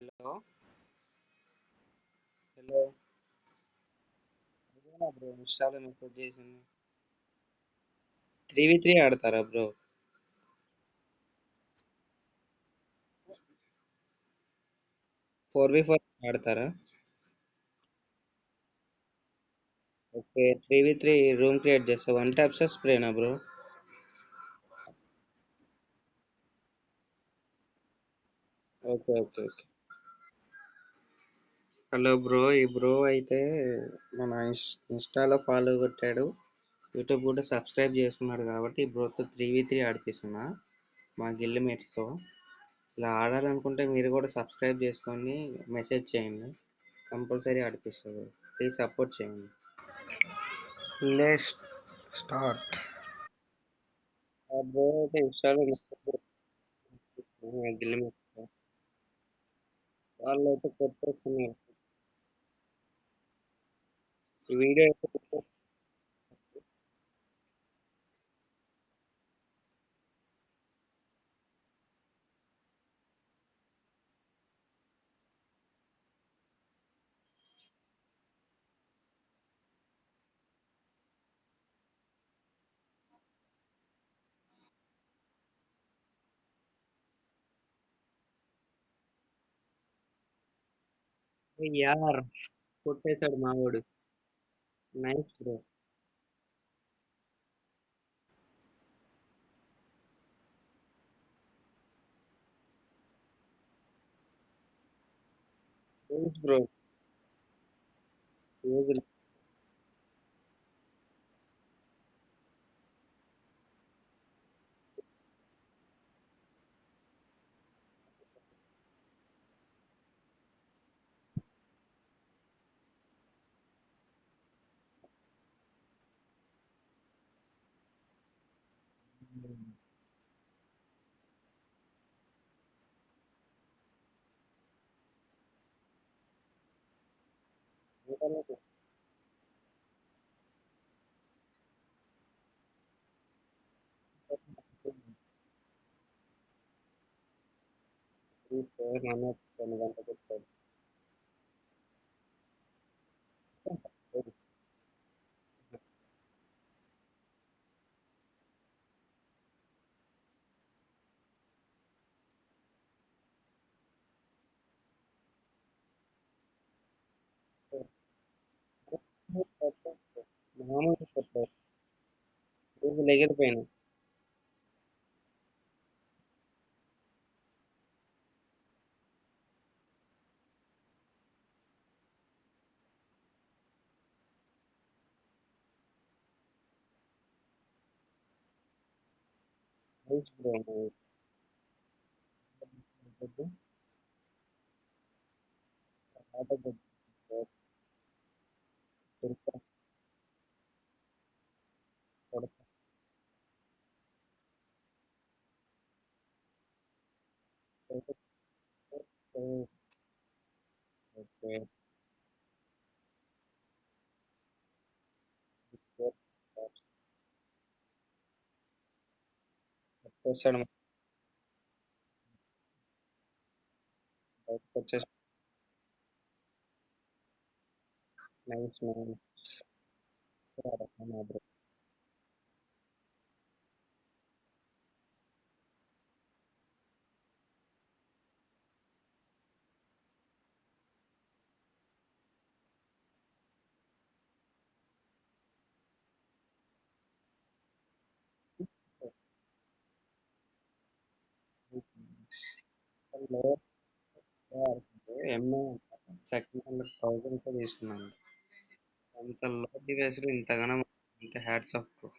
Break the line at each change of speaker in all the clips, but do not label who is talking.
Hello. Hello. అదేనా bro ఇన్స్టాలో message చేసింది. 3v3 ఆడతారా బ్రో? 4v4 ఆడతారా? ఓకే, 3v3 రూమ్ క్రియేట్ చేస్తా. వన్ ట్యాప్స్ స్ప్రేనా bro? Okay okay okay. Hello bro, ఈ బ్రో అయితే మన ఇన్స్టాలో ఫాలో కొట్టాడు, యూట్యూబ్ కూడా సబ్స్క్రైబ్ చేసుకున్నాడు కాబట్టి ఈ బ్రోతో 3v3 ఆడిపిస్తున్నా మా గిల్డ్ మేట్స్తో. ఇలా ఆడాలనుకుంటే మీరు కూడా సబ్స్క్రైబ్ చేసుకొని మెసేజ్ చేయండి, కంపల్సరీ ఆడిపిస్తుంది. ప్లీజ్ సపోర్ట్ చేయండి. Let's start. ఆ బ్రో అయితే ఇన్స్టాలో మెసేజ్ చేస్తున్నాడు, గిల్లి మెట్స్తో. వాళ్ళు అయితే కొట్టేస్తున్నారు. ఈ వీడియో అయితే యార్ కొట్టేశాడు మావాడు. Nice bro. Nice bro. రోజులు. మామూలు కొట్టాడు. రోజులు ఎగిరిపోయినాయి. Nice bro. వచ్చేసాడు. బయటకు వచ్చేసి. Nice nice bro. MA second hand 1000 తీసుకున్నాను. అంత లో డివైస్ ఇంతగానో అంటే హ్యాట్స్ ఆఫ్ బ్రో.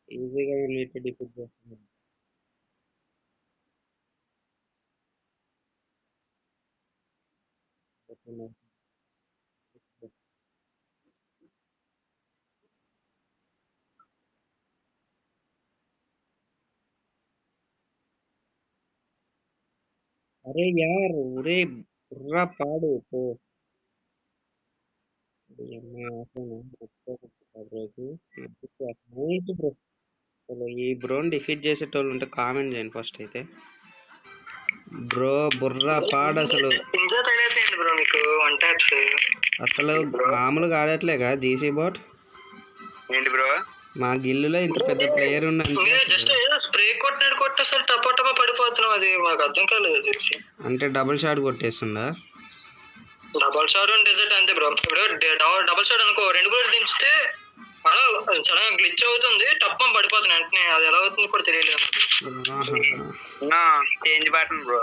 ఈజీగా నీట్ డిఫీట్ చేస్తున్నాను. అరే యార్ ఒరే, బుర్రా పాడు పో. ఈ బ్రోని డిఫీట్ చేసేటోళ్ళు ఉంటే కామెంట్ చేయండి ఫస్ట్ అయితే. బ్రో బుర్రా పాడు అసలు
బ్రో మీకు వన్ ట్యాప్స్
అసలు మామూలుగా ఆడట్లేగా జీసీ బాట్.
ఏంటి బ్రో
మా గిల్లులో ఇంత పెద్ద ప్లేయర్ ఉందంటే
జస్ట్ స్ప్రే కొట్టినట్టు కొట్టేసరి టపా టపా పడిపోతున్నాం. అది మాకు అర్థం కాలేదు చూసి.
అంటే డబుల్ షాట్ కొట్టేస్తుందా?
డబల్ షాట్ డెజర్ట్ అంతే బ్రో. ఇప్పుడు డబల్ షాట్ అనుకో, 2 బుల్లెట్స్ దించితే అలా సడన్ గ్లిచ్ అవుతుంది, టప్పం పడిపోతుంది వెంటనే. అది ఎలా అవుతుంది కూడా తెలియలేదు. Change button bro.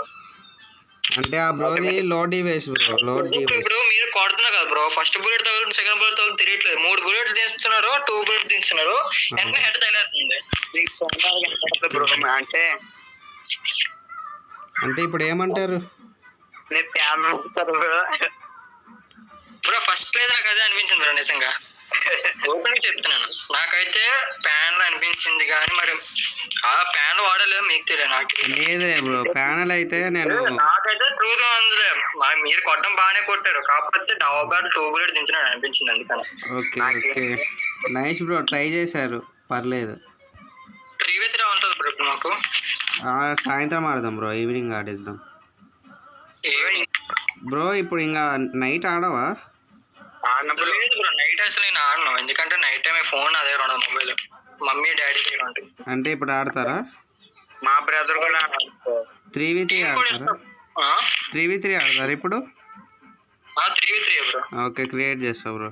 అంటే ఆ బ్రోది లో డివైస్ బ్రో, లో డివైస్.
ఇప్పుడు మీరు కొడుతున్నా కదా బ్రో, ఫస్ట్ బుల్లెట్ తగులు సెకండ్ బుల్లెట్ తగులు తెలియట్లేదు. 3 బుల్లెట్స్ దిస్తున్నారు, 2 బుల్లెట్స్ దిస్తున్నారు, వెంటనే హెడ్ తగిలేస్తుంది. బ్రో
అంటే ఇప్పుడు ఏమంటారు?
బ్రో ఫస్ట్ లేదు నాకు అదే అనిపించింది బ్రో, నిజంగా ఓపెన్ చెప్తున్నాను. నాకైతే ప్యాన్ అనిపించింది, కానీ మరి ఆ ప్యాన్ వాడలేదు మీకు తెలియదు. నాకు
లేదే బ్రో, ప్యానల్ అయితే నేను
నాకైతే ట్రూగా ఉందిలే. మీరు కొట్టడం బాగానే కొట్టారు, కాకపోతే డబల్ 2 బుల్లెట్ దించినాడు అనిపించింది అందుకని.
Okay okay nice bro, try చేశారు పర్లేదు.
3v3 ఉంటుంది బ్రో ఇప్పుడు మాకు.
సాయంత్రం ఆడదాం బ్రో, ఈవినింగ్ ఆడేద్దాం బ్రో. ఇప్పుడు ఇంకా నైట్ ఆడవా?
లేదు బ్రో, నైట్ అసలు నేను ఆడను. ఎందుకంటే నైట్ టైం ఫోన్ అదే ఉండదు, మొబైల్ మమ్మీ డాడీ దగ్గర ఉంటుంది.
అంటే ఇప్పుడు ఆడతారా?
మా బ్రదర్ కూడా
3v3 ఆడతారా? 3v3 ఆడతారా ఇప్పుడు?
3v3 bro.
ఓకే క్రియేట్ చేస్తా బ్రో.